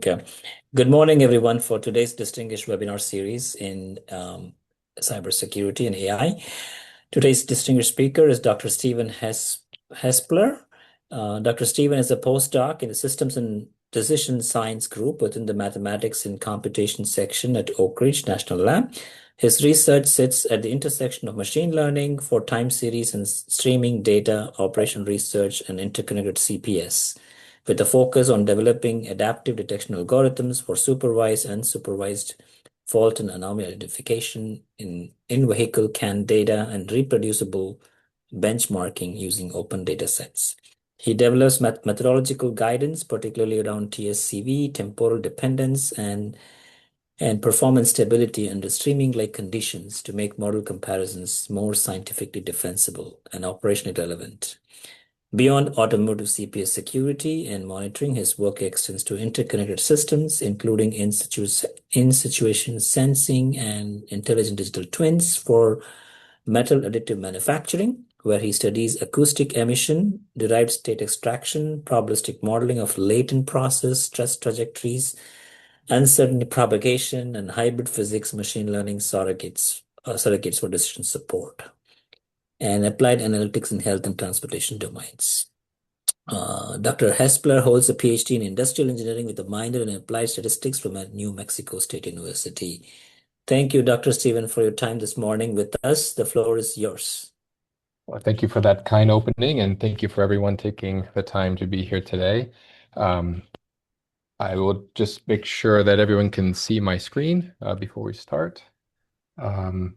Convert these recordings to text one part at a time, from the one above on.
Okay. Good morning, everyone, for today's distinguished webinar series in cybersecurity and AI. Today's distinguished speaker is Dr. Stephen Hespler. Dr. Stephen is a postdoc in the Systems and Decision Science group within the Mathematics and Computation section at Oak Ridge National Lab. His research sits at the intersection of machine learning for time series and streaming data, operational research, and interconnected CPS, with a focus on developing adaptive detection algorithms for supervised and unsupervised fault and anomaly identification in vehicle CAN data and reproducible benchmarking using open datasets. He develops methodological guidance, particularly around TSCV, temporal dependence, and performance stability under streaming-like conditions to make model comparisons more scientifically defensible and operationally relevant. Beyond automotive CPS security and monitoring, his work extends to interconnected systems, including in-situation sensing and intelligent digital twins for metal additive manufacturing, where he studies acoustic emission, derived state extraction, probabilistic modeling of latent process, stress trajectories, uncertainty propagation, and hybrid physics machine learning surrogates for decision support, and applied analytics in health and transportation domains. Dr. Hespler holds a PhD in industrial engineering with a minor in applied statistics from New Mexico State University. Thank you, Dr. Stephen, for your time this morning with us. The floor is yours. Well, thank you for that kind opening, and thank you for everyone taking the time to be here today. I will just make sure that everyone can see my screen before we start. Not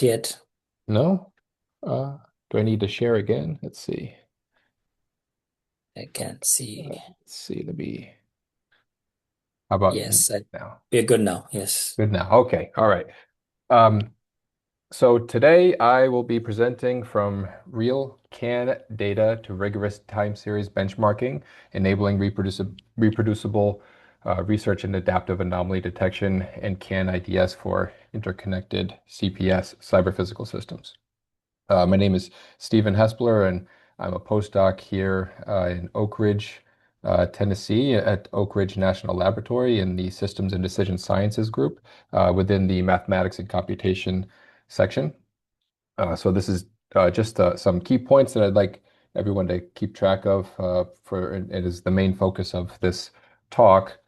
yet. No? Do I need to share again? Let's see. I can't see. Let's see. How about Yes, now? we're good now. Yes. Good now. Okay. All right. So today I will be presenting from real CAN data to rigorous time series benchmarking, enabling reproducible research and adaptive anomaly detection and CAN IDS for interconnected CPS cyber-physical systems. My name is Stephen Hespler, and I'm a postdoc here in Oak Ridge, Tennessee, at Oak Ridge National Laboratory in the Systems and Decision Sciences group within the Mathematics and Computation section. So this is just some key points that I'd like everyone to keep track of and it is the main focus of this talk.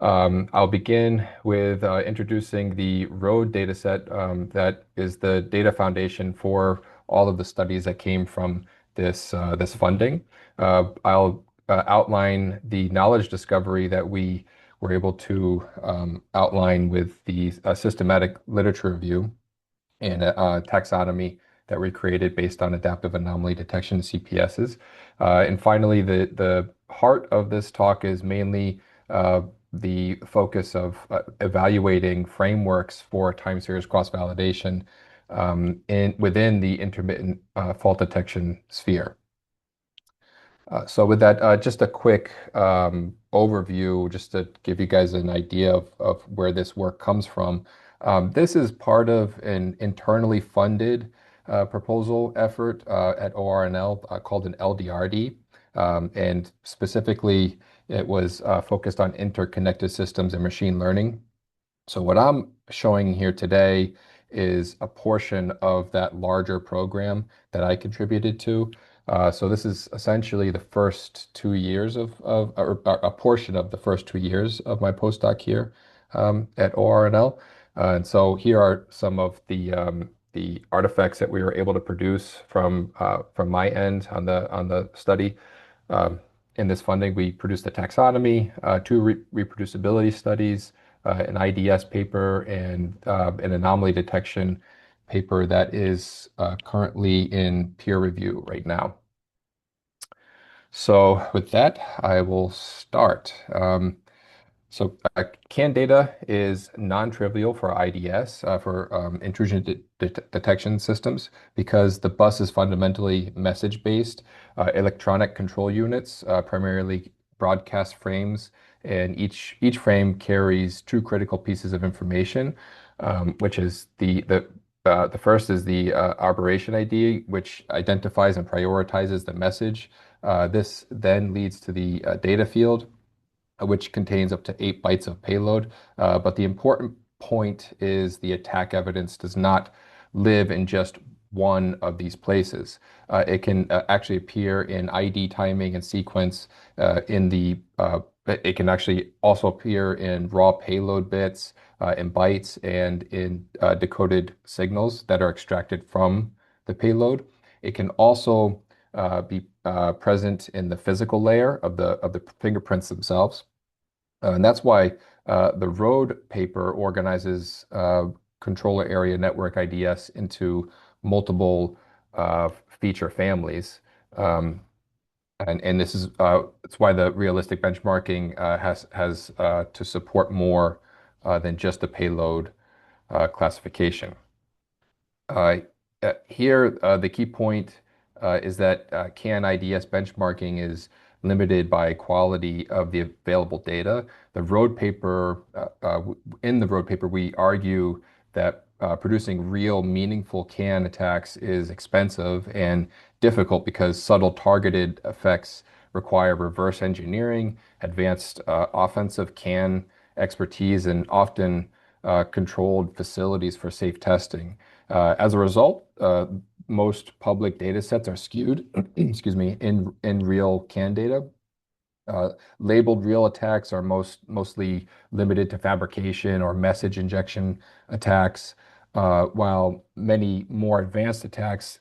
I'll begin with introducing the ROAD dataset that is the data foundation for all of the studies that came from this funding. I'll outline the knowledge discovery that we were able to outline with the systematic literature review and taxonomy that we created based on adaptive anomaly detection CPSs. And finally, the heart of this talk is mainly the focus of evaluating frameworks for time series cross-validation within the intermittent fault detection sphere. So with that, just a quick overview, just to give you guys an idea of where this work comes from. This is part of an internally funded proposal effort at ORNL called an LDRD. And specifically, it was focused on interconnected systems and machine learning. So what I'm showing here today is a portion of that larger program that I contributed to. So this is essentially the first 2 years or a portion of the first 2 years of my postdoc here at ORNL. And so here are some of the artifacts that we were able to produce from my end on the study. In this funding, we produced a taxonomy, two reproducibility studies, an IDS paper, and an anomaly detection paper that is currently in peer review right now. So with that, I will start. So CAN data is non-trivial for IDS, for intrusion detection systems, because the bus is fundamentally message-based. Electronic control units, primarily broadcast frames, and each frame carries two critical pieces of information, which is the first is the operation ID, which identifies and prioritizes the message. This then leads to the data field, which contains up to 8 bytes of payload. But the important point is the attack evidence does not live in just one of these places. It can actually appear in ID timing and sequence it can actually also appear in raw payload bits, in bytes, and in decoded signals that are extracted from the payload. It can also be present in the physical layer of the fingerprints themselves. And that's why the Road paper organizes controller area network IDS into multiple feature families. Um, and this is it's why the realistic benchmarking has to support more than just the payload classification. Uh, Here, the key point is that CAN-IDS benchmarking is limited by quality of the available data. In the Road paper, we argue that producing real meaningful CAN attacks is expensive and difficult because subtle targeted effects require reverse engineering, advanced offensive CAN expertise, and often controlled facilities for safe testing. As a result, most public data sets are skewed, excuse me, in real CAN data. Labeled real attacks are mostly limited to fabrication or message injection attacks, while many more advanced attacks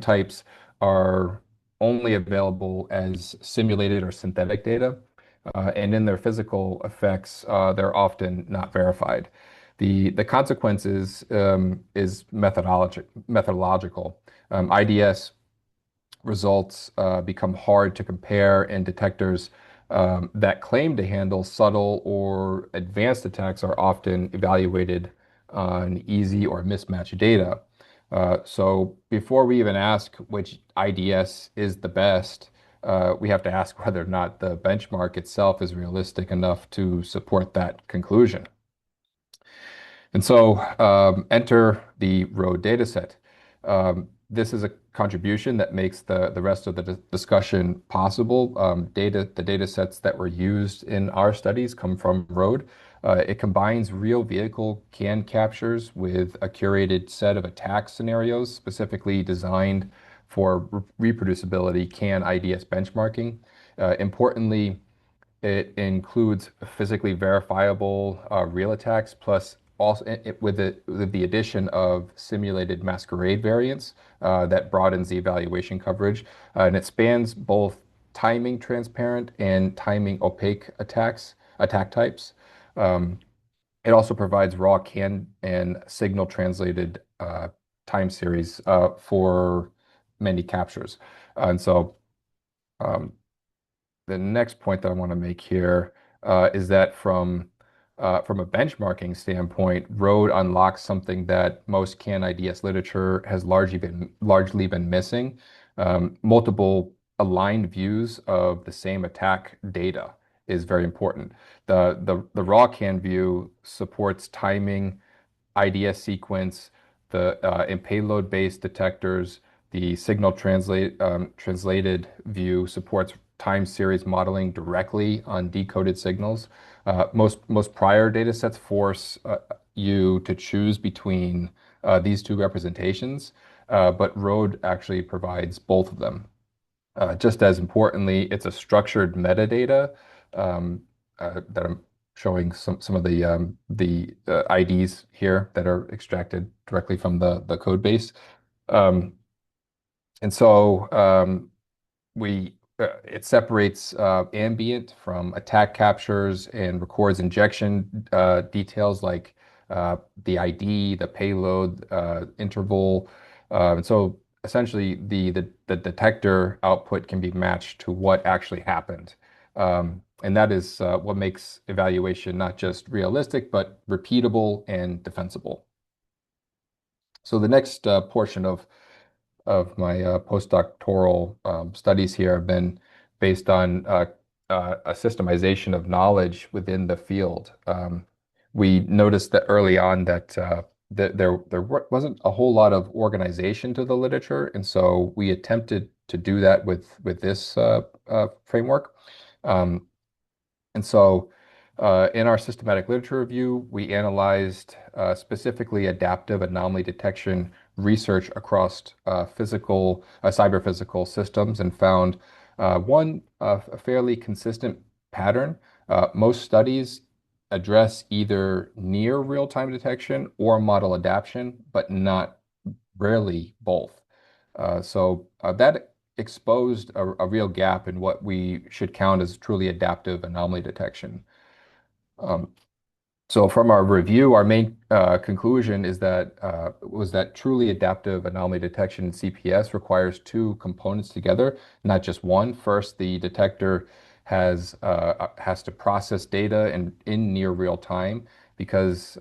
types are only available as simulated or synthetic data. And in their physical effects, they're often not verified. The consequences is methodological. IDS results become hard to compare, and detectors that claim to handle subtle or advanced attacks are often evaluated on easy or mismatched data. So before we even ask which IDS is the best, we have to ask whether or not the benchmark itself is realistic enough to support that conclusion. And so enter the row dataset. This is a contribution that makes the rest of the discussion possible. The data sets that were used in our studies come from Road. It combines real vehicle CAN captures with a curated set of attack scenarios specifically designed for reproducibility CAN IDS benchmarking. Importantly, it includes physically verifiable real attacks, plus also with the addition of simulated masquerade variants that broadens the evaluation coverage, and it spans both timing transparent and timing opaque attack types. It also provides raw CAN and signal translated time series for many captures, and so. Um, the next point that I want to make here is that from a benchmarking standpoint, Road unlocks something that most CAN IDS literature has largely been missing. Multiple aligned views of the same attack data is very important. The raw CAN view supports timing, IDS sequence, in payload-based detectors. The translated view supports time series modeling directly on decoded signals. Most prior data sets force you to choose between these two representations, but Road actually provides both of them. Just as importantly, it's a structured metadata that I'm showing some of the IDs here that are extracted directly from the code base. Um, and so it separates ambient from attack captures and records injection details like the ID, the payload interval. And so essentially the detector output can be matched to what actually happened. And that is what makes evaluation not just realistic, but repeatable and defensible. So the next portion of my postdoctoral studies here have been based on a systemization of knowledge within the field. We noticed that early on that there wasn't a whole lot of organization to the literature, and so we attempted to do that with this framework. Um, And so in our systematic literature review, we analyzed specifically adaptive anomaly detection research across cyber-physical systems and found a fairly consistent pattern. Most studies address either near real-time detection or model adaptation, but not rarely both. That exposed a real gap in what we should count as truly adaptive anomaly detection. Um, so from our review, our main conclusion is that was that truly adaptive anomaly detection in CPS requires two components together, not just one. First, the detector has to process data in near real time because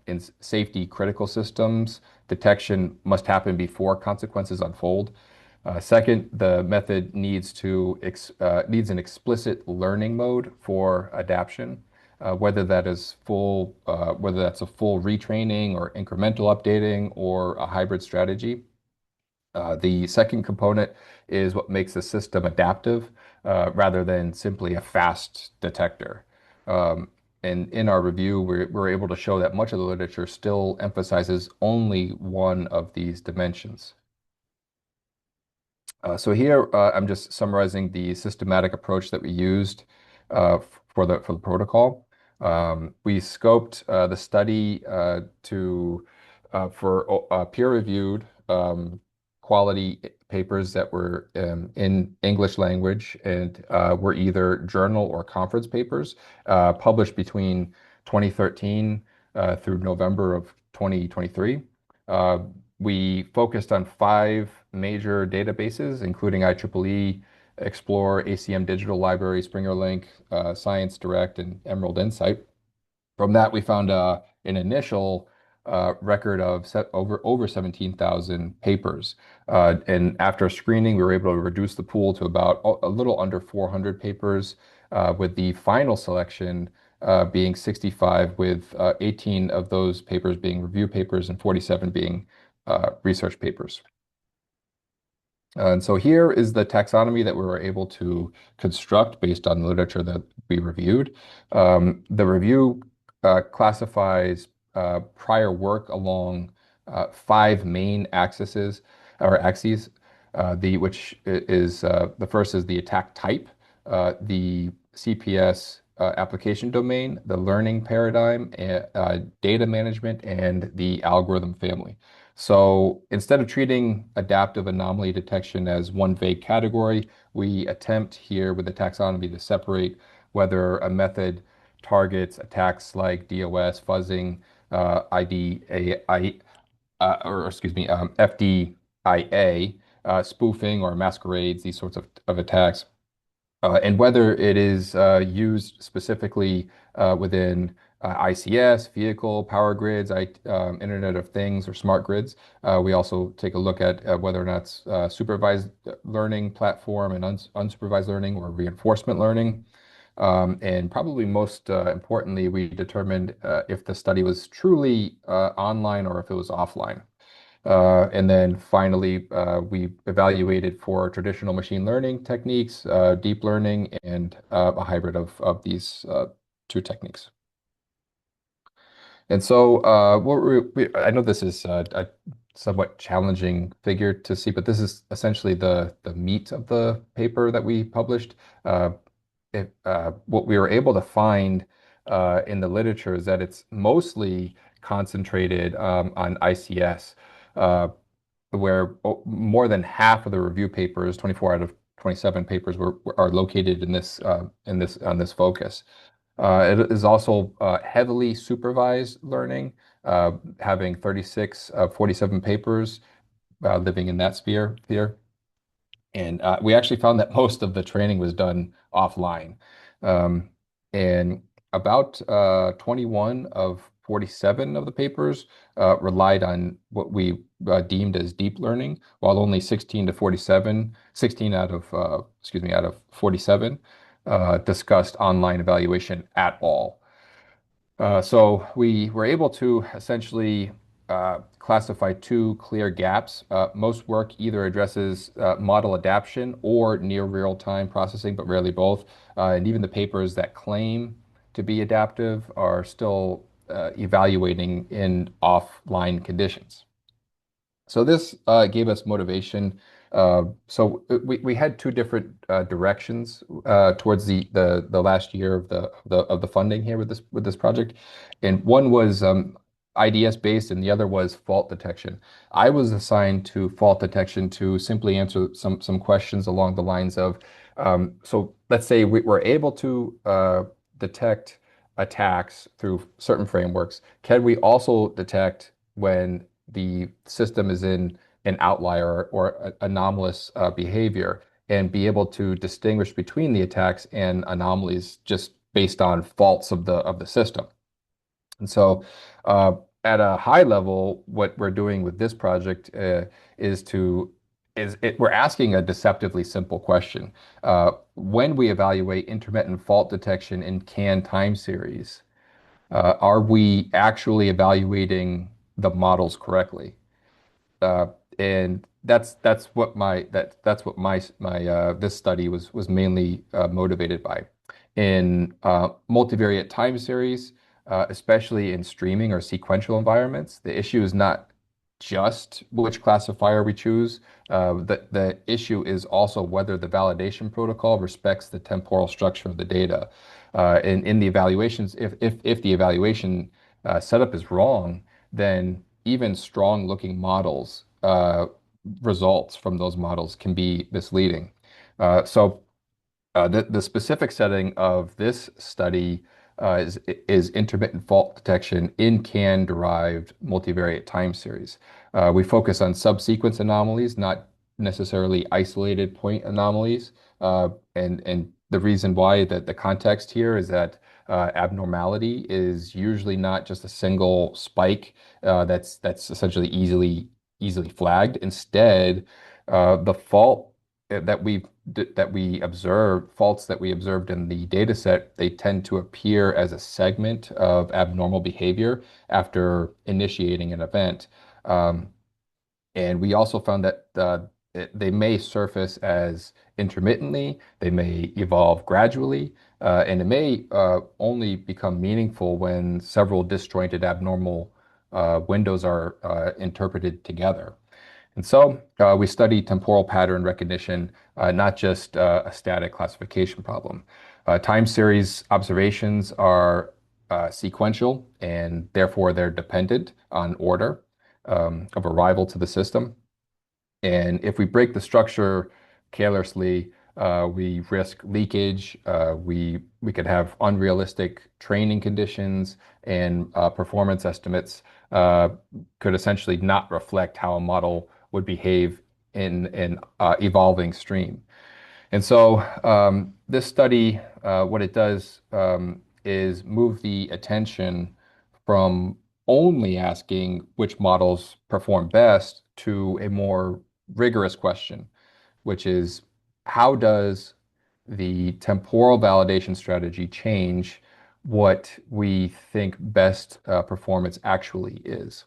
in safety critical systems, detection must happen before consequences unfold. Second, the method needs an explicit learning mode for adaptation, whether that's a full retraining or incremental updating or a hybrid strategy. The second component is what makes the system adaptive rather than simply a fast detector. Um, and in our review, we're able to show that much of the literature still emphasizes only one of these dimensions. So here I'm just summarizing the systematic approach that we used for the protocol. We scoped the study for peer-reviewed quality papers that were in English language and were either journal or conference papers published between 2013 through November of 2023. Uh, we focused on five major databases, including IEEE, Explore, ACM Digital Library, Springer Link, Science Direct, and Emerald Insight. From that, we found an initial record of over 17,000 papers. And after screening, we were able to reduce the pool to about a little under 400 papers, with the final selection being 65, with 18 of those papers being review papers and 47 being research papers. And so here is the taxonomy that we were able to construct based on the literature that we reviewed. The review classifies prior work along five main axes. The first is the attack type, the CPS application domain, the learning paradigm, data management, and the algorithm family. So instead of treating adaptive anomaly detection as one vague category, we attempt here with the taxonomy to separate whether a method targets attacks like DOS, fuzzing, FDIA, spoofing or masquerades, these sorts of attacks, and whether it is used specifically within ICS, vehicle, power grids, Internet of Things, or smart grids. We also take a look at whether or not it's supervised learning platform and unsupervised learning or reinforcement learning. And probably most importantly, we determined if the study was truly online or if it was offline. And then finally, we evaluated for traditional machine learning techniques, deep learning, and a hybrid of these two techniques. And so I know this is a somewhat challenging figure to see, but this is essentially the meat of the paper that we published. Uh, what we were able to find in the literature is that it's mostly concentrated on ICS. Uh, where more than half of the review papers, 24 out of 27 papers, are located in this on this focus. It is also heavily supervised learning, having 36 of 47 papers living in that sphere here. And we actually found that most of the training was done offline. Um, and about 21 of 47 of the papers relied on what we deemed as deep learning, while only 16 out of, out of 47 discussed online evaluation at all. So we were able to essentially classify two clear gaps. Most work either addresses model adaptation or near real-time processing, but rarely both. and even the papers that claim to be adaptive are still evaluating in offline conditions. So this gave us motivation. So we had two different directions towards the last year of the funding here with this project, and one was IDS based, and the other was fault detection. I was assigned to fault detection to simply answer some questions along the lines of, so let's say we were able to detect attacks through certain frameworks. Can we also detect when the system is in an outlier or anomalous behavior and be able to distinguish between the attacks and anomalies just based on faults of the system? And so, at a high level, what we're doing with this project is to is it, we're asking a deceptively simple question. When we evaluate intermittent fault detection in CAN time series, are we actually evaluating the models correctly? uh, and that's what my this study was mainly motivated by. In multivariate time series, especially in streaming or sequential environments, the issue is not just which classifier we choose. The issue is also whether the validation protocol respects the temporal structure of the data. In the evaluations, if the evaluation setup is wrong, then even strong-looking models, results from those models can be misleading. So the specific setting of this study is intermittent fault detection in CAN-derived multivariate time series. We focus on subsequence anomalies, not necessarily isolated point anomalies. And the reason why, that the context here is that abnormality is usually not just a single spike that's essentially easily flagged. Instead, the fault that we observed, faults that we observed in the data set, they tend to appear as a segment of abnormal behavior after initiating an event. Um, and we also found that they may surface as intermittently, they may evolve gradually, and it may only become meaningful when several disjointed abnormal windows are interpreted together. And so we study temporal pattern recognition, not just a static classification problem. Time series observations are sequential, and therefore they're dependent on order of arrival to the system. And if we break the structure carelessly, we risk leakage. We could have unrealistic training conditions, and performance estimates could essentially not reflect how a model would behave in an evolving stream. And so this study, what it does is move the attention from only asking which models perform best to a more rigorous question, which is, how does the temporal validation strategy change what we think best performance actually is?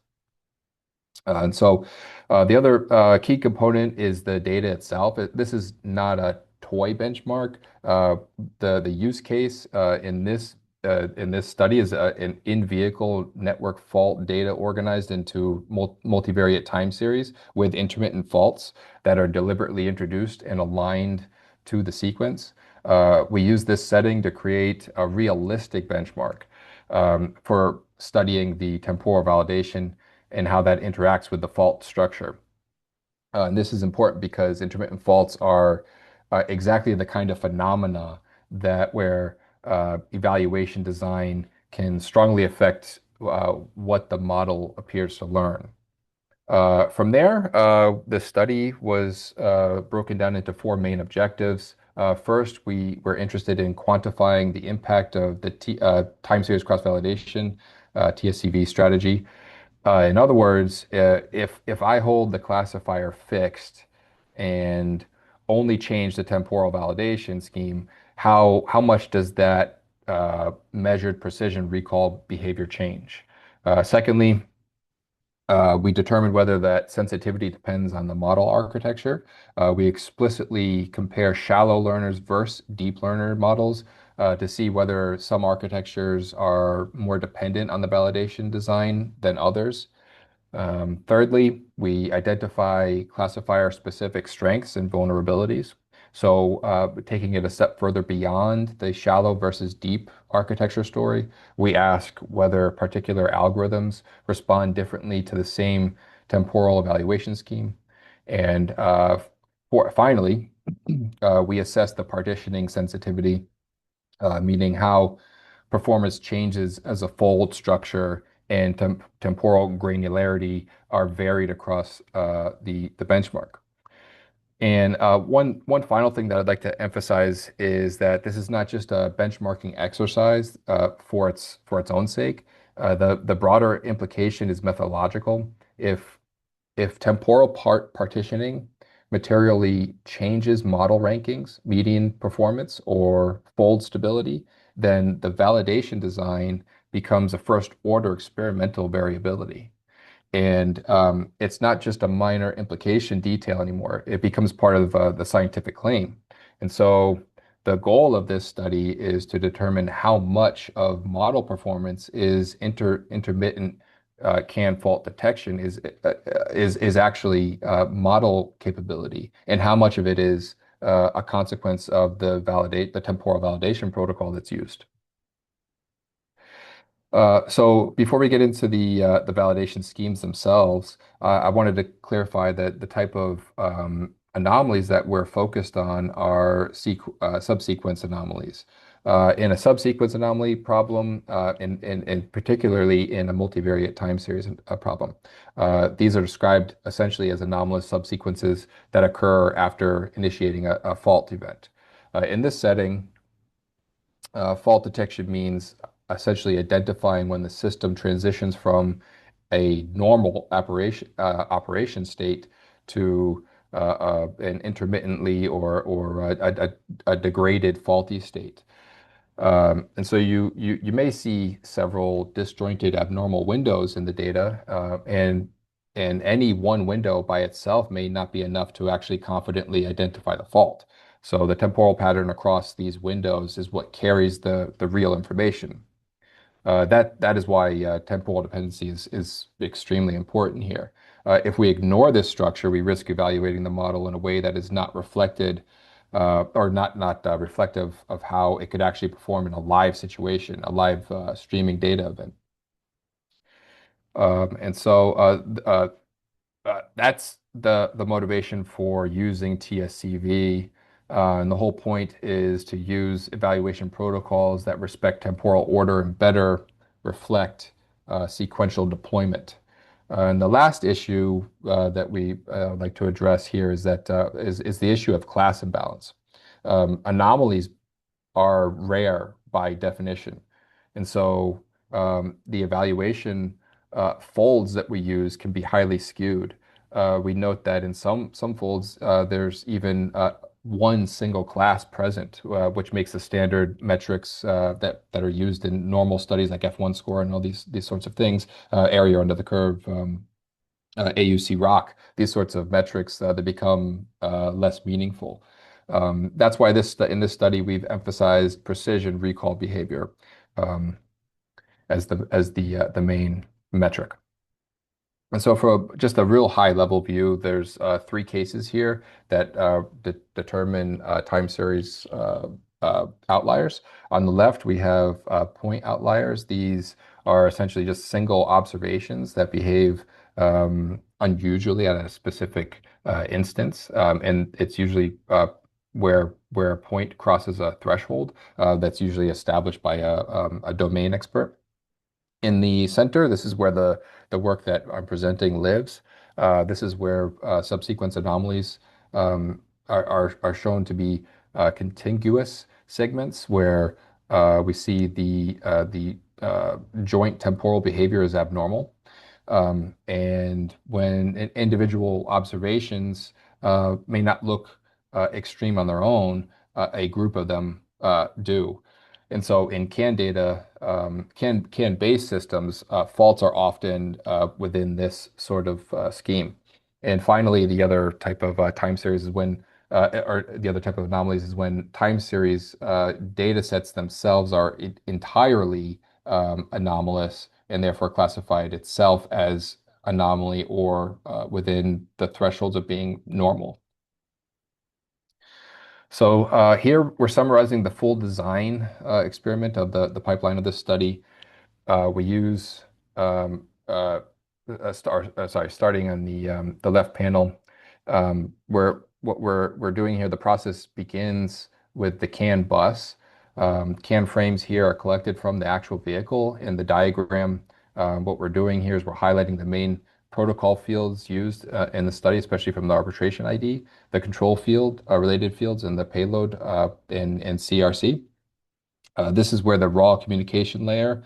And so the other key component is the data itself. This is not a toy benchmark. The use case in this study is an in-vehicle network fault data organized into multivariate time series with intermittent faults that are deliberately introduced and aligned to the sequence. We use this setting to create a realistic benchmark for studying the temporal validation and how that interacts with the fault structure. And this is important because intermittent faults are exactly the kind of phenomena that where evaluation design can strongly affect what the model appears to learn. From there, the study was broken down into four main objectives. First, we were interested in quantifying the impact of the time series cross-validation TSCV strategy. In other words, if I hold the classifier fixed and only change the temporal validation scheme, how much does that measured precision recall behavior change? Secondly, We determined whether that sensitivity depends on the model architecture. We explicitly compare shallow learners versus deep learner models to see whether some architectures are more dependent on the validation design than others. Thirdly, we identify classifier-specific strengths and vulnerabilities. So, taking it a step further beyond the shallow versus deep architecture story, we ask whether particular algorithms respond differently to the same temporal evaluation scheme. And finally, we assess the partitioning sensitivity, meaning how performance changes as a fold structure and temporal granularity are varied across the benchmark. And one final thing that I'd like to emphasize is that this is not just a benchmarking exercise for its own sake. The broader implication is methodological. If if temporal partitioning materially changes model rankings, median performance, or fold stability, then the validation design becomes a first order experimental variability. And it's not just a minor implication detail anymore. It becomes part of the scientific claim. And so the goal of this study is to determine how much of model performance is intermittent CAN fault detection is actually model capability, and how much of it is a consequence of the temporal validation protocol that's used. So before we get into the validation schemes themselves, I wanted to clarify that the type of anomalies that we're focused on are subsequence anomalies. In a subsequence anomaly problem, and particularly in a multivariate time series problem, these are described essentially as anomalous subsequences that occur after initiating a fault event. In this setting, fault detection means essentially identifying when the system transitions from a normal operation state to an intermittently or a degraded faulty state. And so you may see several disjointed abnormal windows in the data, and any one window by itself may not be enough to actually confidently identify the fault. So the temporal pattern across these windows is what carries the real information. That is why temporal dependency is extremely important here. If we ignore this structure, we risk evaluating the model in a way that is not reflected or not reflective of how it could actually perform in a live situation, a live streaming data event. And so that's the motivation for using TSCV. And the whole point is to use evaluation protocols that respect temporal order and better reflect sequential deployment. And the last issue that we like to address here is is the issue of class imbalance. Anomalies are rare by definition. And so the evaluation folds that we use can be highly skewed. We note that in some folds, there's even one single class present, which makes the standard metrics that are used in normal studies like F1 score and all these sorts of things, area under the curve, AUC rock, these sorts of metrics that become less meaningful. That's why in this study we've emphasized precision recall behavior as the main metric. And so for just a real high level view, there's three cases here that determine time series outliers. On the left, we have point outliers. These are essentially just single observations that behave unusually at a specific instance. And it's usually where a point crosses a threshold that's usually established by a domain expert. In the center, this is where the work that I'm presenting lives. This is where subsequence anomalies are shown to be contiguous segments where we see the joint temporal behavior is abnormal. And when individual observations may not look extreme on their own, a group of them do. And so in CAN data, CAN-based systems, faults are often within this sort of scheme. And finally, the other type of time series is when, or the other type of anomalies is when time series data sets themselves are entirely anomalous and therefore classified itself as anomaly or within the thresholds of being normal. So here we're summarizing the full design experiment of the pipeline of this study. We use starting on the left panel, where what we're doing here, the process begins with the CAN bus. CAN frames here are collected from the actual vehicle. In the diagram, what we're doing here is we're highlighting the main protocol fields used in the study, especially from the arbitration ID, the control field, related fields, and the payload in CRC. This is where the raw communication layer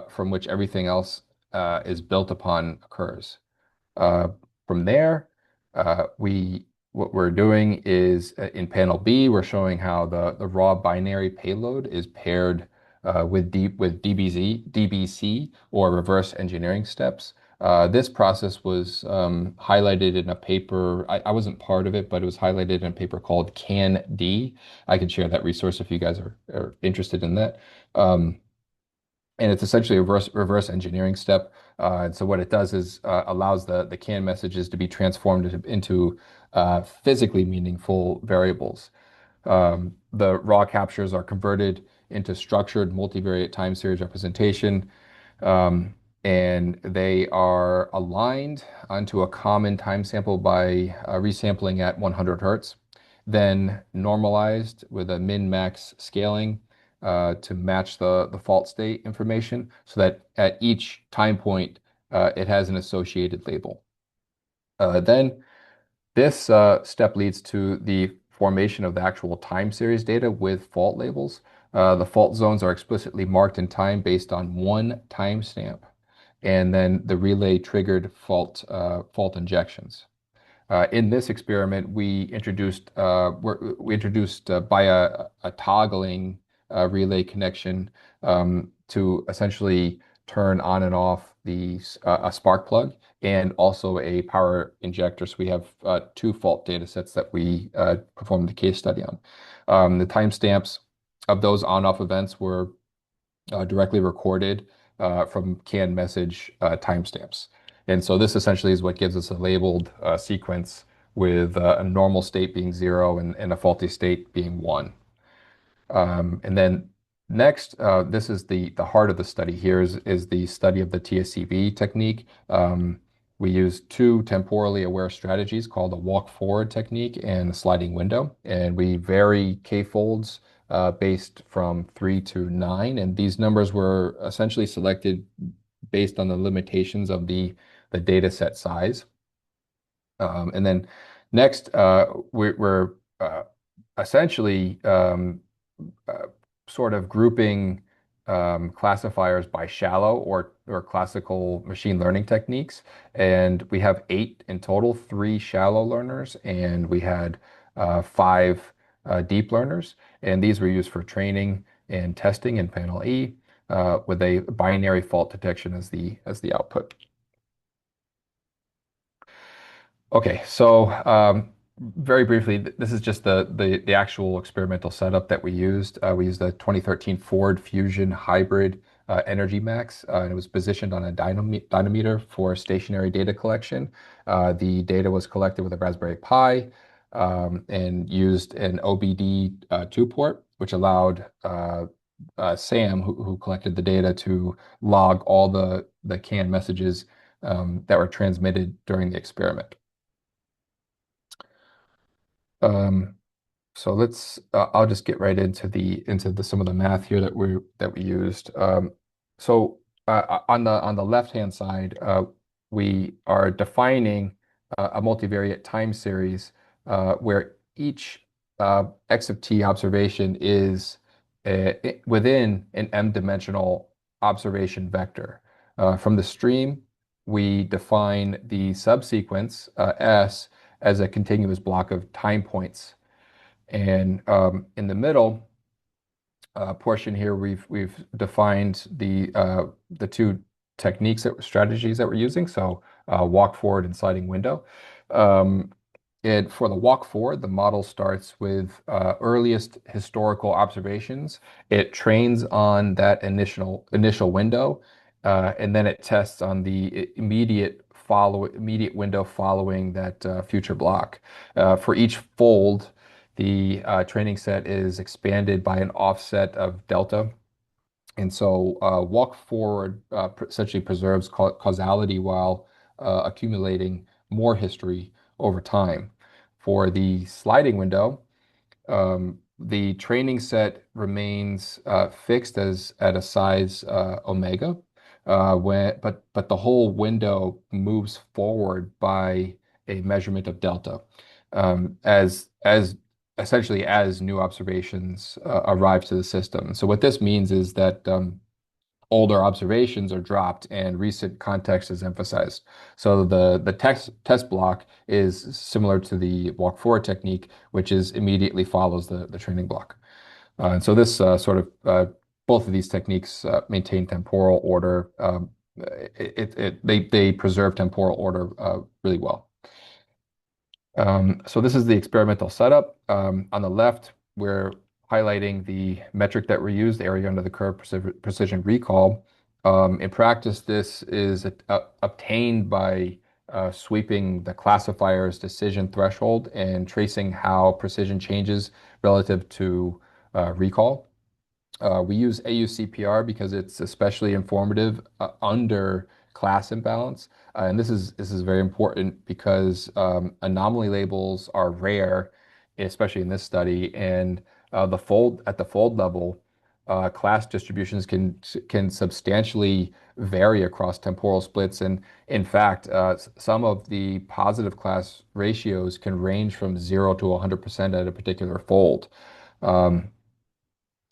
from which everything else is built upon occurs. Uh, from there, what we're doing is in panel B, we're showing how the raw binary payload is paired with DBC or reverse engineering steps. This process was highlighted in a paper. I wasn't part of it, but it was highlighted in a paper called CAN-D. I can share that resource if you guys are interested in that. And it's essentially a reverse engineering step. And so what it does is allows the CAN messages to be transformed into physically meaningful variables. The raw captures are converted into structured multivariate time series representation, um, and they are aligned onto a common time sample by resampling at 100 hertz, then normalized with a min-max scaling to match the fault state information so that at each time point it has an associated label. Then this step leads to the formation of the actual time series data with fault labels. The fault zones are explicitly marked in time based on one timestamp, and then the relay triggered fault injections. In this experiment, we introduced by a toggling relay connection to essentially turn on and off a spark plug and also a power injector. So we have two fault data sets that we performed the case study on. The timestamps of those on-off events were directly recorded from CAN message timestamps. And so this essentially is what gives us a labeled sequence with a normal state being 0 and a faulty state being 1. And then next, this is the heart of the study here is the study of the TSCV technique. We use two temporally aware strategies called a walk forward technique and a sliding window. And we vary k-folds based from 3 to 9. And these numbers were essentially selected based on the limitations of the data set size. And then next, we're essentially uh, sort of grouping classifiers by shallow or classical machine learning techniques. And we have 8 in total, 3 shallow learners, and we had 5 deep learners. And these were used for training and testing in panel E with a binary fault detection as the output. Okay, so very briefly, this is just the actual experimental setup that we used. We used a 2013 Ford Fusion hybrid Energy Max, and it was positioned on a dynameter for stationary data collection. The data was collected with a Raspberry Pi and used an OBD2 port, which allowed Sam, who collected the data, to log all the CAN messages that were transmitted during the experiment. Um, so I'll just get right into some of the math here that we used. So on the left-hand side, we are defining a multivariate time series where each x of t observation is within an m-dimensional observation vector. From the stream, we define the subsequence S as a continuous block of time points. And in the middle, portion here, we've defined the two strategies that we're using. So walk forward and sliding window. Um, for the walk forward, the model starts with earliest historical observations. It trains on that initial window, and then it tests on the immediate window following that future block. For each fold, the training set is expanded by an offset of delta. And so walk forward essentially preserves causality while accumulating more history over time. For the sliding window, the training set remains fixed as at a size omega, but the whole window moves forward by a measurement of delta, as essentially as new observations arrive to the system. So what this means is that older observations are dropped and recent context is emphasized. So the test block is similar to the walk forward technique, which is immediately follows the training block. And so this both of these techniques maintain temporal order. They preserve temporal order really well. So this is the experimental setup. On the left, we're highlighting the metric that we use, the area under the curve precision recall. In practice, this is obtained by sweeping the classifier's decision threshold and tracing how precision changes relative to recall. We use AUCPR because it's especially informative under class imbalance. And this is very important because anomaly labels are rare, especially in this study. And the fold level, class distributions can substantially vary across temporal splits. And in fact, some of the positive class ratios can range from 0 to 100% at a particular fold. Um,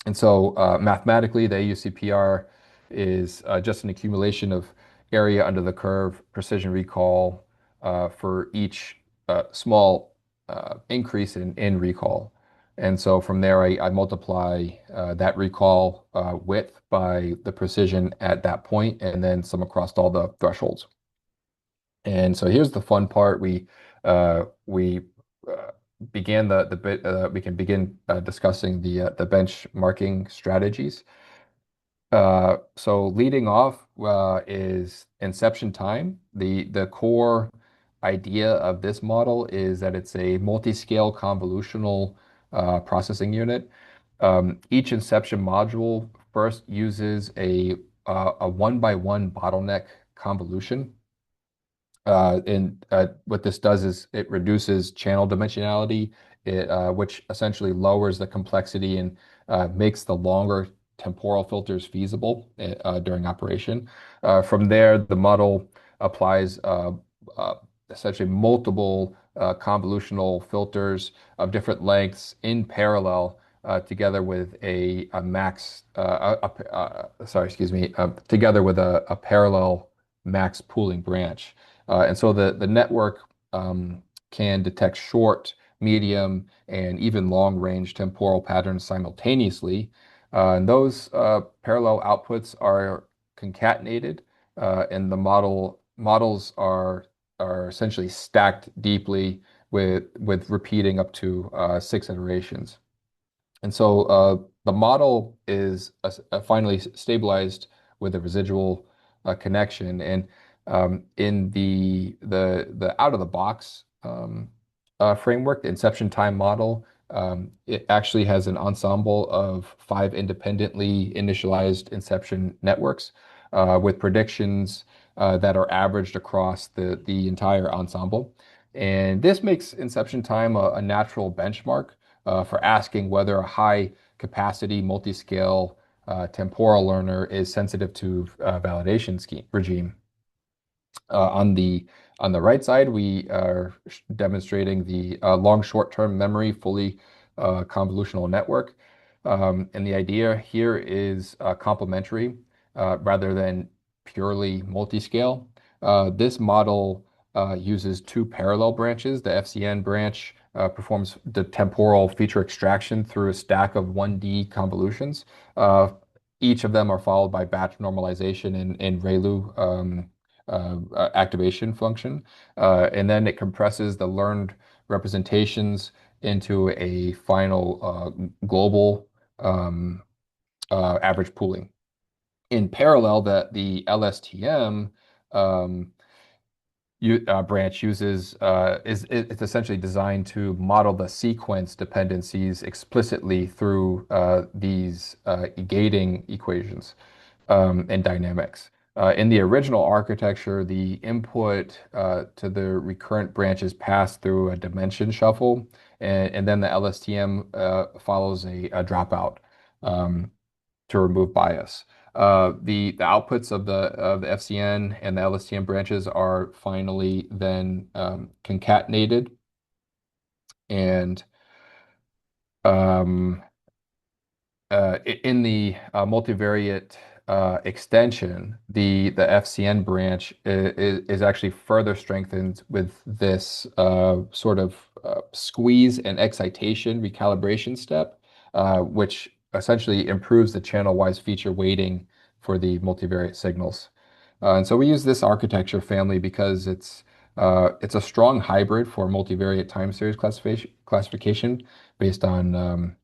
and so mathematically, the AUCPR is just an accumulation of area under the curve, precision recall for each small increase in recall. And so from there, I multiply that recall width by the precision at that point, and then sum across all the thresholds. And so here's the fun part. We began the bit. We can begin discussing the benchmarking strategies. So leading off is inception time. The core idea of this model is that it's a multi-scale convolutional processing unit. Each inception module first uses a one-by-one bottleneck convolution. And what this does is it reduces channel dimensionality, which essentially lowers the complexity and makes the longer temporal filters feasible during operation. From there, the model applies uh, essentially multiple convolutional filters of different lengths in parallel together with together with a parallel max pooling branch. And so the network can detect short, medium, and even long-range temporal patterns simultaneously. And those parallel outputs are concatenated, and the models are essentially stacked deeply with repeating up to 6 iterations. And so the model is finally stabilized with a residual connection. And in the out of the box framework, the inception time model, it actually has an ensemble of 5 independently initialized inception networks with predictions that are averaged across the entire ensemble. And this makes inception time a natural benchmark for asking whether a high capacity multi-scale temporal learner is sensitive to validation scheme regime. On the right side, we are demonstrating the long short-term memory fully convolutional network. And the idea here is complementary rather than purely multi-scale. This model uses two parallel branches, the FCN branch performs the temporal feature extraction through a stack of 1D convolutions. Uh, each of them are followed by batch normalization in ReLU activation function. And then it compresses the learned representations into a final global um, average pooling. In parallel, that the LSTM um, branch uses it's essentially designed to model the sequence dependencies explicitly through these gating equations and dynamics. In the original architecture, the input to the recurrent branches pass through a dimension shuffle, and then the LSTM follows a dropout. Um, to remove bias. The outputs of the FCN and the LSTM branches are finally then concatenated and um, in the multivariate extension, the FCN branch is actually further strengthened with this sort of squeeze and excitation recalibration step, which essentially improves the channel-wise feature weighting for the multivariate signals. And so we use this architecture family because it's a strong hybrid for multivariate time series classification based on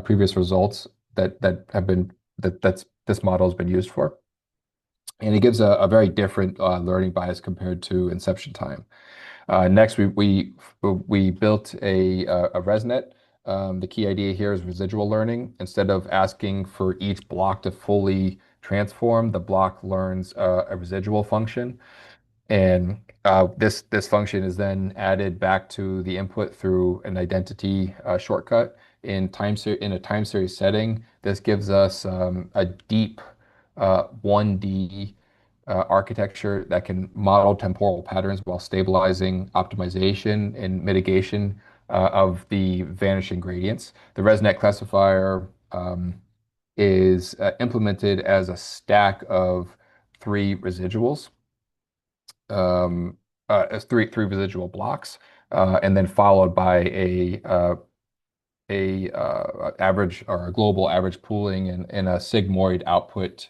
previous results that have been that's this model has been used for, and it gives a very different learning bias compared to inception time. Next, we built a ResNet. The key idea here is residual learning. Instead of asking for each block to fully transform, the block learns a residual function. And this function is then added back to the input through an identity shortcut in a time series setting. This gives us a deep 1D architecture that can model temporal patterns while stabilizing optimization and mitigation of the vanishing gradients. The ResNet classifier is implemented as a stack of three residuals as three residual blocks, and then followed by a average or a global average pooling and a sigmoid output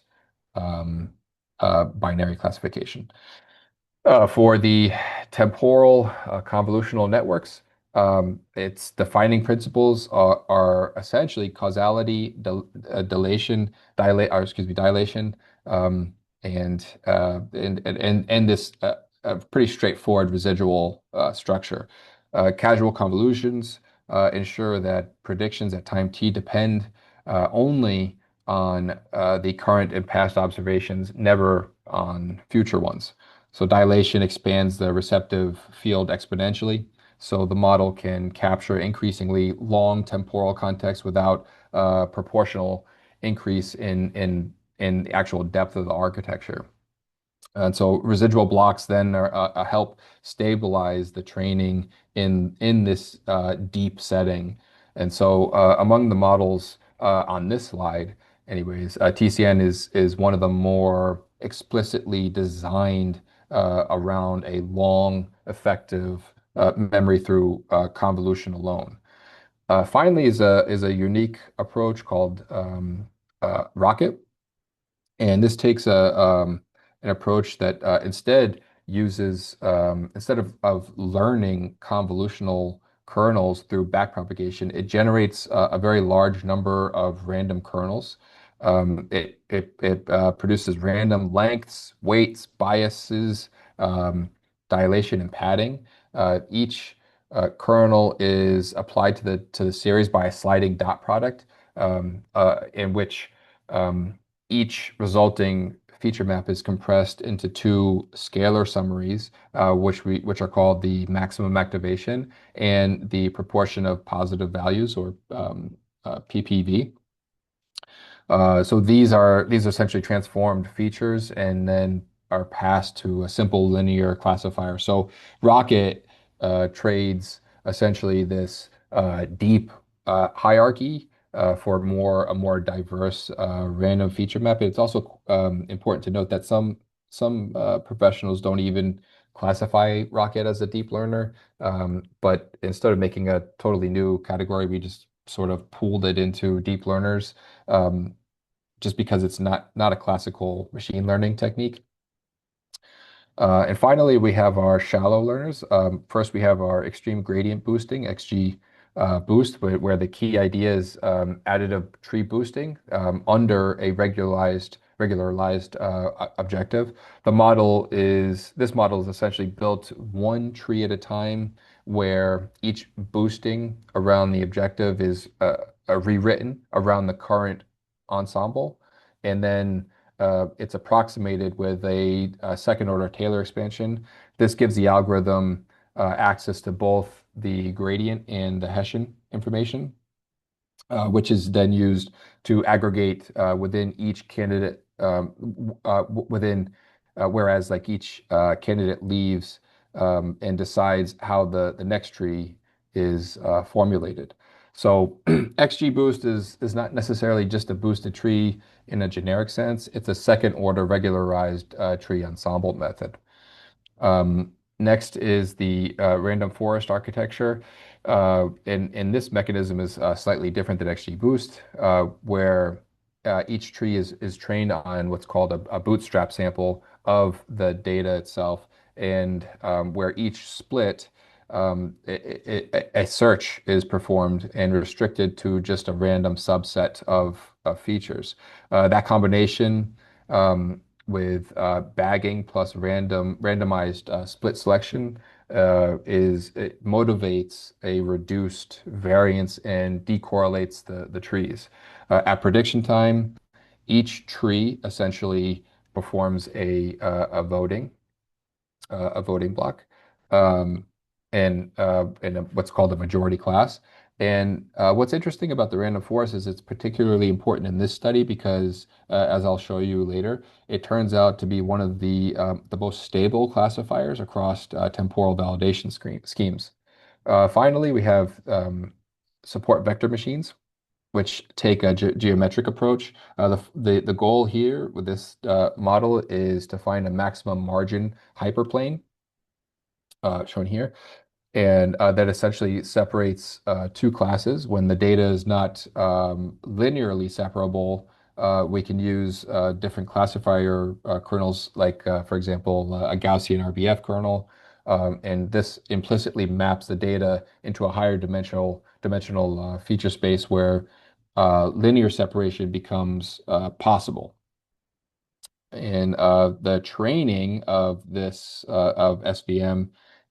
um, binary classification. For the temporal convolutional networks, its defining principles are essentially causality, dilation, um, and this a pretty straightforward residual structure. Casual convolutions ensure that predictions at time t depend only on the current and past observations, never on future ones. So dilation expands the receptive field exponentially. So the model can capture increasingly long temporal context without proportional increase in the actual depth of the architecture. And so residual blocks then help stabilize the training in this deep setting. And so among the models on this slide, anyways, TCN is one of the more explicitly designed around a long, effective memory through convolution alone. Finally, is a unique approach called Rocket. And this takes an approach that instead uses, instead of learning convolutional kernels through backpropagation, it generates a very large number of random kernels. It produces random lengths, weights, biases, dilation, and padding. Each kernel is applied to the series by a sliding dot product, in which each resulting feature map is compressed into two scalar summaries, which are called the maximum activation and the proportion of positive values, or PPV. So these are essentially transformed features and then are passed to a simple linear classifier. So Rocket trades essentially this deep hierarchy for a more diverse random feature map. It's also important to note that some professionals don't even classify Rocket as a deep learner. But instead of making a totally new category, we just sort of pooled it into deep learners, um, just because it's not a classical machine learning technique. And finally, we have our shallow learners. First, we have our extreme gradient boosting, XG boost, where the key idea is additive tree boosting under a regularized objective. This model is essentially built one tree at a time, where each boosting around the objective is rewritten around the current ensemble, and then it's approximated with a second order Taylor expansion. This gives the algorithm access to both the gradient and the Hessian information, which is then used to aggregate within each candidate, whereas like each candidate leaves and decides how the next tree is formulated. So XGBoost is not necessarily just a boosted tree in a generic sense. It's a second order regularized tree ensemble method. Next is the random forest architecture. And this mechanism is slightly different than XGBoost, where each tree is trained on what's called a bootstrap sample of the data itself, and where each split, a search is performed and restricted to just a random subset of features. That combination with bagging plus randomized split selection it motivates a reduced variance and decorrelates the trees. At prediction time, each tree essentially performs a voting block, um, and in what's called a majority class. And what's interesting about the random forest is it's particularly important in this study because, as I'll show you later, it turns out to be one of the most stable classifiers across temporal validation schemes. Finally, we have support vector machines, which take a geometric approach. The goal here with this model is to find a maximum margin hyperplane, shown here, and that essentially separates two classes. When the data is not linearly separable, we can use different classifier kernels, like, for example, a Gaussian RBF kernel, and this implicitly maps the data into a higher dimensional feature space where linear separation becomes possible. And the training of this of SVM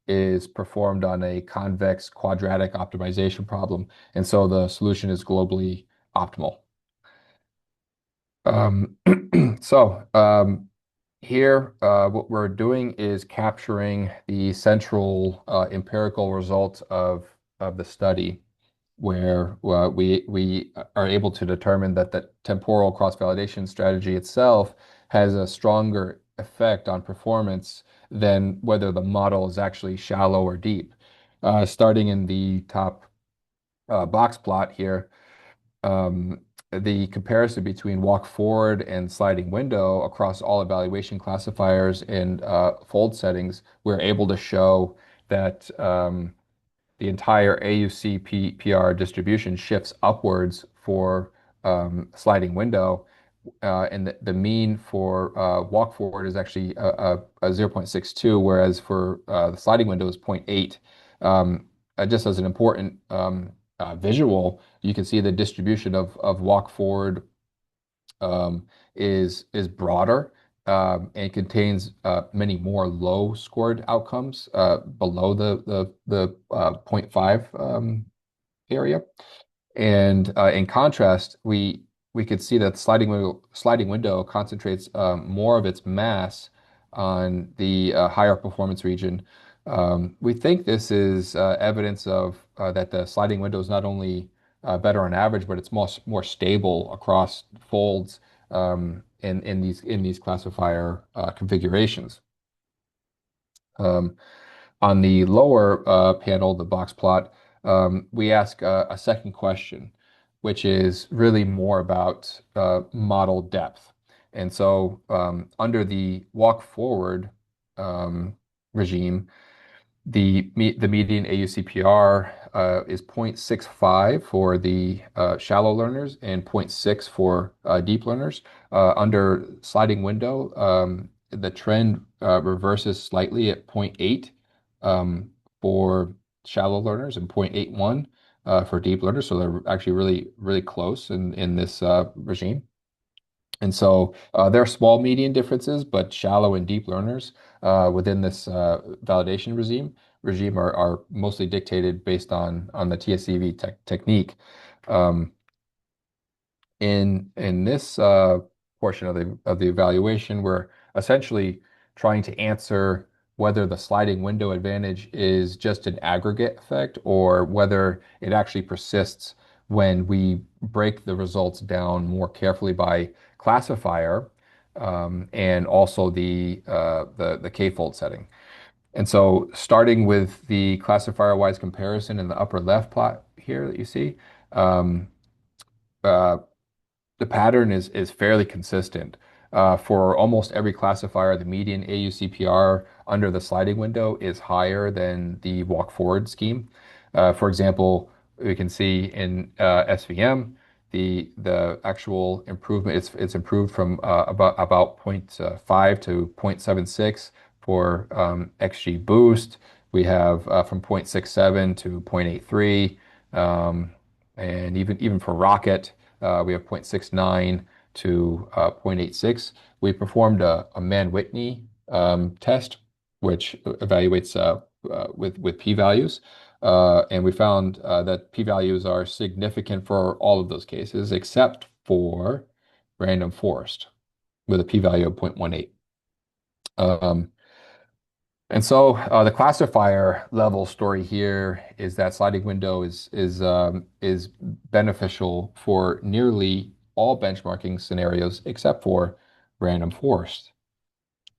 is performed on a convex quadratic optimization problem, and so the solution is globally optimal. Um, here, what we're doing is capturing the central empirical result of the study, where we are able to determine that the temporal cross-validation strategy itself has a stronger effect on performance than whether the model is actually shallow or deep. Starting in the top box plot here, um, the comparison between walk forward and sliding window across all evaluation classifiers and fold settings, we're able to show that the entire AUC PR distribution shifts upwards for sliding window, and the mean for walk forward is actually a 0.62, whereas for the sliding window is 0.8. Just as an important visual, you can see the distribution of walk forward is broader, and contains many more low scored outcomes below the 0.5 area. And in contrast, we could see that sliding window concentrates more of its mass on the higher performance region. We think this is evidence of that the sliding window is not only better on average, but it's more stable across folds in these classifier configurations. Um, on the lower panel, the box plot, we ask a second question, which is really more about model depth. And so under the walk forward regime. The median AUCPR is 0.65 for the shallow learners and zero point 0.6 for deep learners. Under sliding window, the trend reverses slightly at zero point 0.8 for shallow learners and 0.81 for deep learners. So they're actually really close in this regime. And so there are small median differences, but shallow and deep learners within this validation regime are mostly dictated based on the TSEV technique. Um, in this portion of the evaluation, we're essentially trying to answer whether the sliding window advantage is just an aggregate effect or whether it actually persists when we break the results down more carefully by classifier and also the k-fold setting. And so starting with the classifier-wise comparison in the upper left plot here that you see, um, uh, the pattern is fairly consistent. For almost every classifier, the median AUCPR under the sliding window is higher than the walk forward scheme. For example, we can see in SVM the actual improvement it's improved from about zero point 0.5 to 0.76 for XG boost. We have from 0.67 to 0.83, and even for Rocket. We have 0.69 to 0.86. We performed a Mann-Whitney test, which evaluates with p-values. And we found that p-values are significant for all of those cases, except for random forest, with a p-value of 0.18. And so the classifier level story here is that sliding window is beneficial for nearly all benchmarking scenarios except for random forest.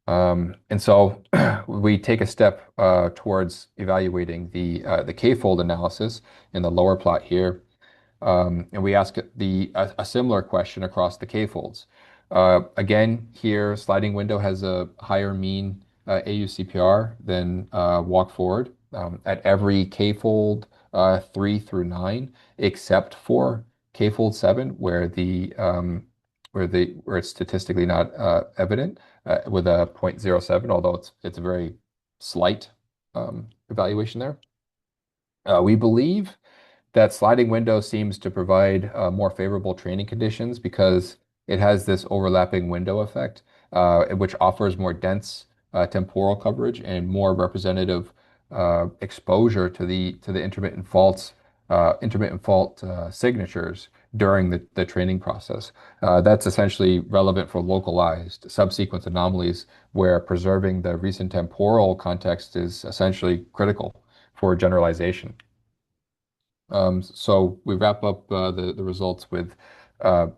And so we take a step towards evaluating the k-fold analysis in the lower plot here. And we ask a similar question across the k-folds. Again, here, sliding window has a higher mean AUCPR than walk forward at every k-fold 3 through 9, except for k-fold 7, where it's statistically not evident with a 0.07, although it's a very slight evaluation there. We believe that sliding window seems to provide more favorable training conditions because it has this overlapping window effect, which offers more dense temporal coverage and more representative exposure to the intermittent fault signatures during the training process. That's essentially relevant for localized subsequence anomalies where preserving the recent temporal context is essentially critical for generalization. So we wrap up the results with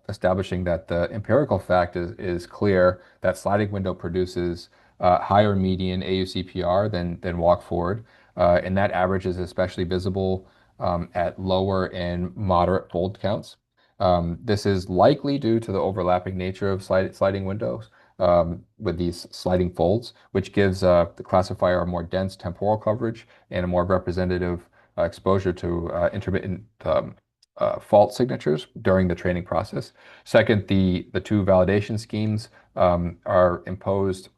establishing that the empirical fact is clear that sliding window produces higher median AUCPR than walk forward, and that average is especially visible at lower and moderate fold counts. This is likely due to the overlapping nature of sliding windows with these sliding folds, which gives the classifier a more dense temporal coverage and a more representative exposure to intermittent fault signatures during the training process. Second, the two validation schemes are imposed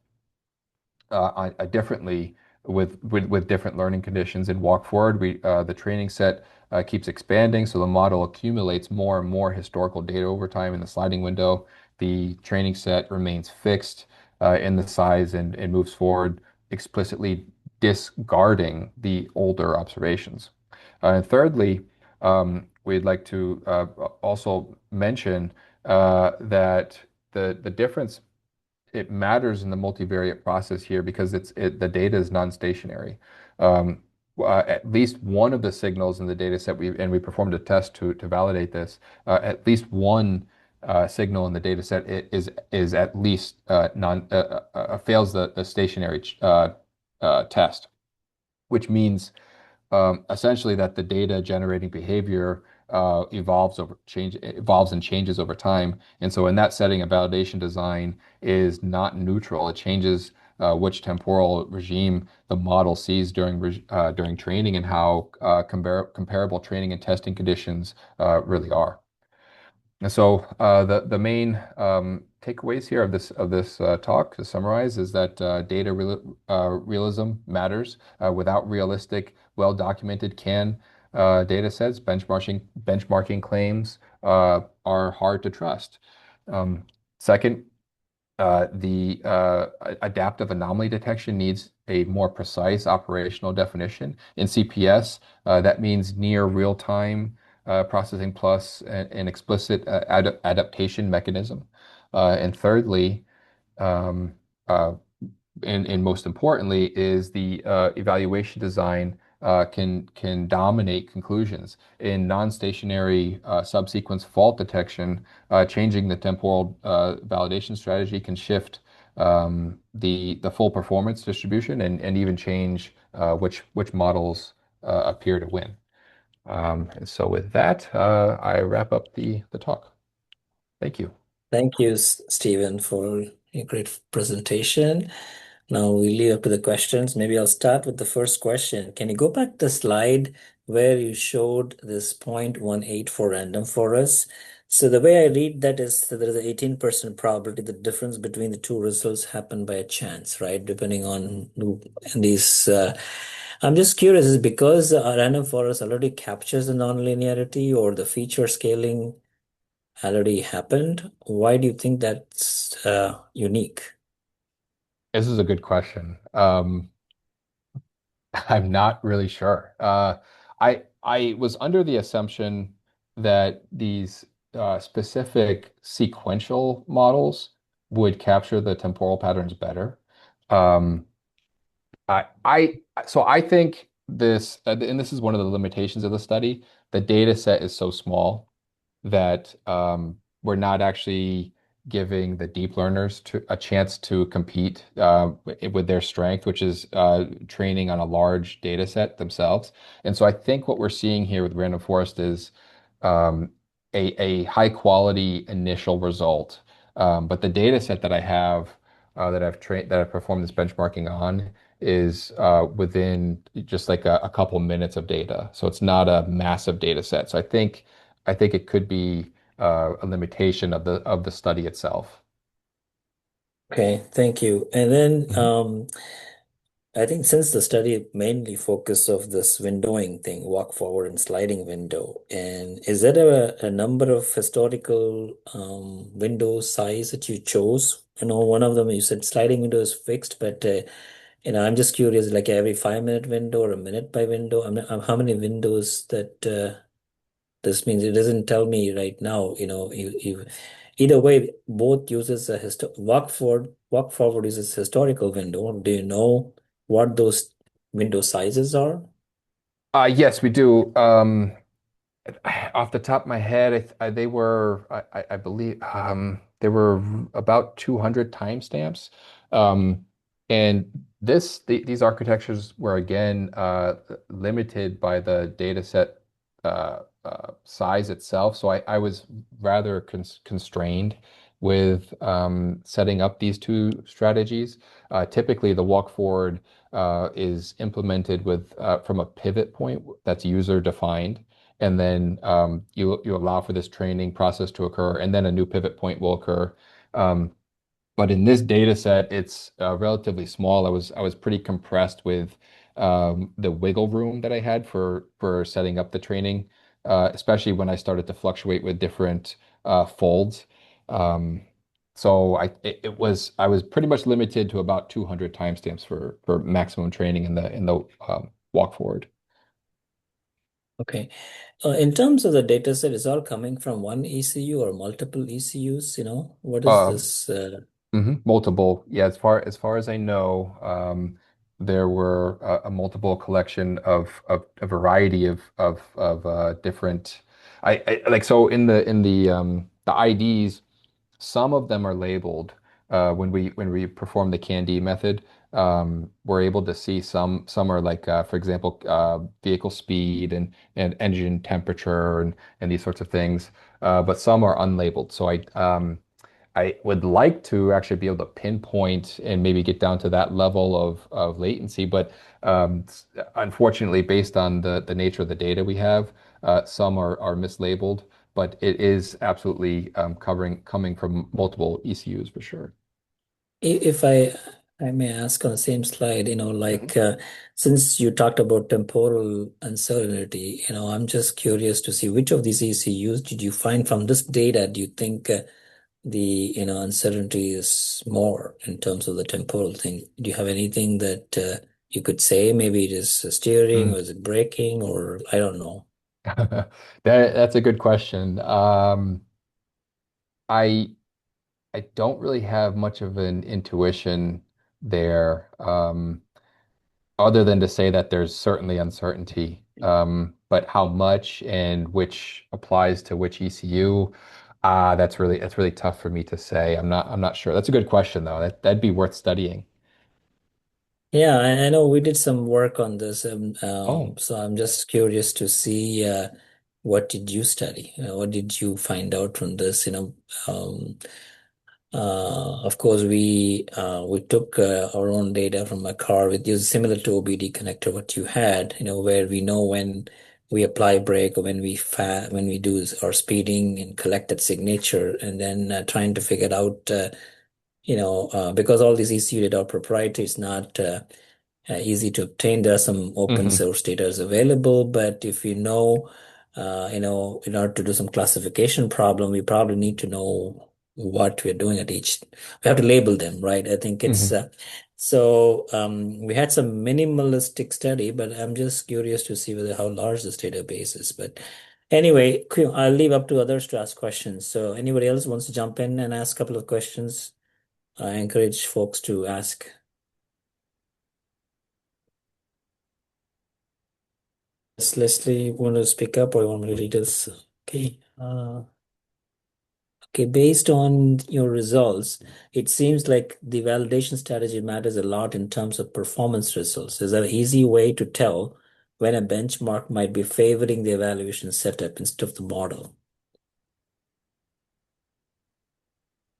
differently with different learning conditions. In walk forward, the training set keeps expanding, so the model accumulates more and more historical data over time. In the sliding window, the training set remains fixed in the size and moves forward, explicitly discarding the older observations. And thirdly, we'd like to also mention that the difference it matters in the multivariate process here because the data is non-stationary. At least one of the signals in the data set, we performed a test to validate this. At least one signal in the data set is at least fails the stationary test, which means essentially that the data generating behavior evolves and changes over time. And so in that setting, a validation design is not neutral. It changes which temporal regime the model sees during training and how comparable training and testing conditions really are. And so the main takeaways here of this talk, to summarize, is that realism matters. Without realistic, well-documented CAN data sets, benchmarking claims are hard to trust. Second, the adaptive anomaly detection needs a more precise operational definition. In CPS, that means near real-time processing plus an explicit adaptation mechanism. And thirdly, um, uh, and most importantly, is the evaluation design can dominate conclusions. In non-stationary subsequence fault detection, changing the temporal validation strategy can shift the full performance distribution and even change which models appear to win. And so with that, I wrap up the talk. Thank you. Thank you, Stephen, for a great presentation. Now we leave up to the questions. Maybe I'll start with the first question. Can you go back to the slide where you showed this 0.18 for random for us? So the way I read that is that there is an 18% probability the difference between the two results happened by a chance, right? Depending on who and these. I'm just curious, is it because random forest already captures the nonlinearity or the feature scaling already happened? Why do you think that's unique? This is a good question. I'm not really sure. I was under the assumption that these specific sequential models would capture the temporal patterns better. Um, so I think this, and this is one of the limitations of the study, the data set is so small that we're not actually giving the deep learners a chance to compete with their strength, which is training on a large data set themselves. And so I think what we're seeing here with random forest is um, a high quality initial result. But the data set that I have that I've performed this benchmarking on is within just like a couple minutes of data. So it's not a massive data set. So I think it could be a limitation of the study itself. Okay, thank you. And then Mhm. I think since the study mainly focused of this windowing thing, walk forward and sliding window, and is there a number of historical window size that you chose? One of them you said sliding window is fixed, but I'm just curious, like every 5 minute window or a minute by window. How many windows that this means it doesn't tell me right now, either way, both uses a walk forward uses historical window. Do you know what those window sizes are? Yes, we do. Off the top of my head, I believe they were about 200 timestamps. Um, and these architectures were again limited by the data set size itself. So I was rather constrained with setting up these two strategies. Typically, the walk forward is implemented with from a pivot point that's user defined, and then you allow for this training process to occur, and then a new pivot point will occur. Um, but in this data set, it's relatively small. I was pretty compressed with the wiggle room that I had for setting up the training, especially when I started to fluctuate with different folds. Um, so I was pretty much limited to about 200 timestamps for maximum training in the walk forward. Okay. In terms of the data set, is all coming from one ECU or multiple ECUs? What is Um, this? Multiple. Yeah, as far as I know, there were a multiple collection of a variety of different. I like so in the IDs, some of them are labeled. When we perform the CAN-D method, we're able to see some are like for example vehicle speed and engine temperature and these sorts of things. But some are unlabeled. So I would like to actually be able to pinpoint and maybe get down to that level of latency, but unfortunately, based on the nature of the data we have, some are mislabeled, but it is absolutely coming from multiple ECUs for sure. If I may ask on the same slide, Mhm. since you talked about temporal uncertainty, I'm just curious to see which of these ECUs did you find from this data? Do you think the uncertainty is more in terms of the temporal thing? Do you have anything that you could say? Maybe it is steering, Mm. or is it braking, or I don't know. That's a good question. I I don't really have much of an intuition there, other than to say that there's certainly uncertainty. But how much and which applies to which ECU, that's really tough for me to say. I'm not sure. That's a good question though. That'd be worth studying. Yeah, I know we did some work on this, Oh. so I'm just curious to see what did you study? What did you find out from this? Of course, we took our own data from a car with use similar to OBD connector what you had, where we know when we apply brake or when we do our speeding and collect that signature, and then trying to figure out, because all these ECU data are proprietary, it's not easy to obtain. There are some open Hmm. source data is available, but if in order to do some classification problem, we probably need to know what we're doing at each. We have to label them, right? I think it's Hmm. so. We had some minimalistic study, but I'm just curious to see whether how large this database is. But anyway, I'll leave up to others to ask questions. So anybody else wants to jump in and ask a couple of questions? I encourage folks to ask. Yes, Leslie, want to speak up or you want me to read this? Okay. Okay, based on your results, it seems like the validation strategy matters a lot in terms of performance results. Is there an easy way to tell when a benchmark might be favoring the evaluation setup instead of the model?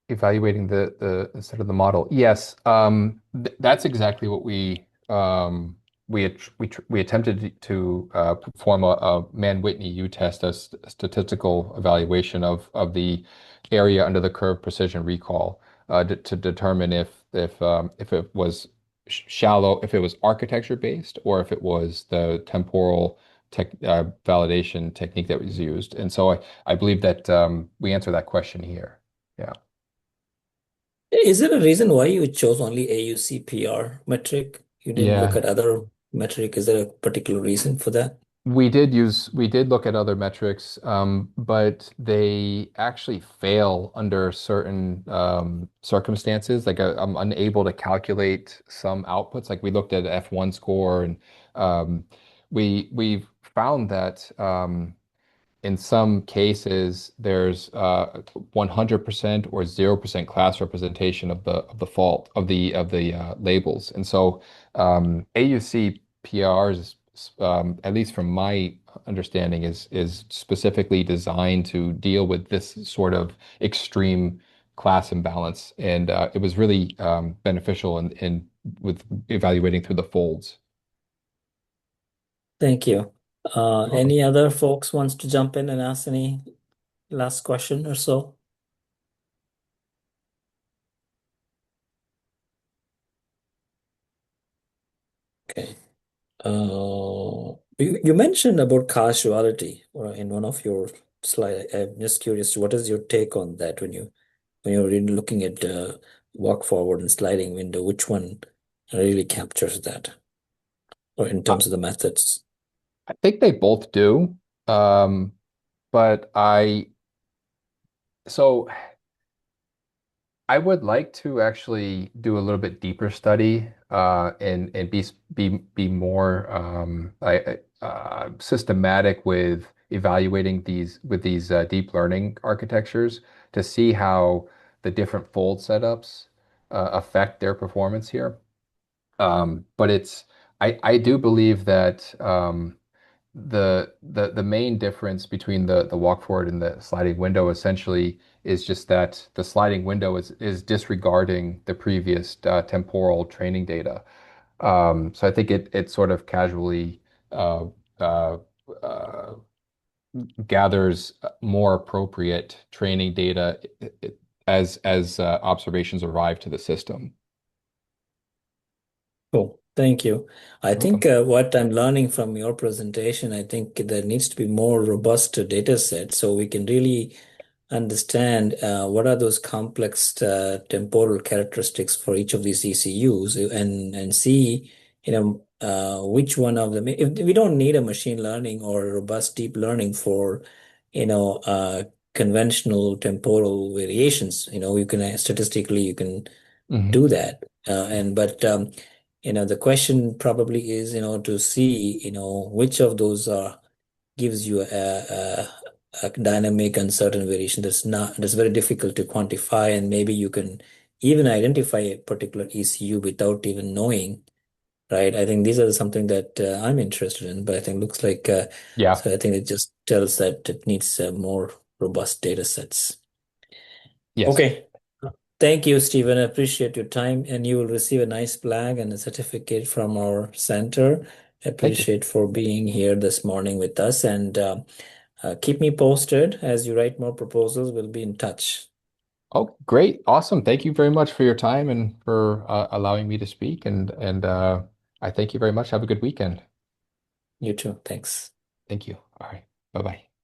Evaluating the instead of the model. Yes, that's exactly what we attempted to perform a Mann-Whitney U-test, statistical evaluation of the area under the curve precision recall, to determine if it was shallow, if it was architecture based, or if it was the temporal validation technique that was used. And so I believe that we answer that question here. Yeah. Is there a reason why you chose only AUCPR metric? You didn't look Yeah, at other metric. Is there a particular reason for that? we did look at other metrics, but they actually fail under certain circumstances. Like I'm unable to calculate some outputs. Like we looked at F1 score, and um, we've found that in some cases there's 100% or 0% class representation of the fault of the labels. And so AUC PRs, at least from my understanding, is specifically designed to deal with this sort of extreme class imbalance, and it was really beneficial in with evaluating through the folds. Thank you. You're welcome. Any other folks wants to jump in and ask any last question or so? Okay. You mentioned about causality or in one of your slide. I'm just curious, what is your take on that when you're really looking at walk forward and sliding window, which one really captures that, or in I, terms of the methods? I think they both do. Um, But so I would like to actually do a little bit deeper study, and be more systematic with evaluating these deep learning architectures to see how the different fold setups affect their performance here. But I do believe that the main difference between the walk forward and the sliding window essentially is just that the sliding window is disregarding the previous temporal training data. So I think it sort of casually uh, uh, uh, gathers more appropriate training data as observations arrive to the system. Cool. Thank you. I You're think welcome. what I'm learning from your presentation, I think there needs to be more robust data set so we can really understand what are those complex temporal characteristics for each of these ECUs and see, which one of them. If we don't need a machine learning or a robust deep learning for, you know, uh, conventional temporal variations, you can statistically you can Hmm. do that. The question probably is, to see, which of those gives you a dynamic uncertain variation that's very difficult to quantify, and maybe you can even identify a particular ECU without even knowing, right? I think these are something that I'm interested in, but I think looks like Yeah. so I think it just tells that it needs more robust data sets. Yes. Okay. Thank you, Stephen. I appreciate your time, and you will receive a nice plaque and a certificate from our center. Thank you. Appreciate for being here this morning with us, and keep me posted as you write more proposals. We'll be in touch. Oh, great. Awesome. Thank you very much for your time and for allowing me to speak. And I thank you very much. Have a good weekend. You too. Thanks. Thank you. All right. Bye-bye.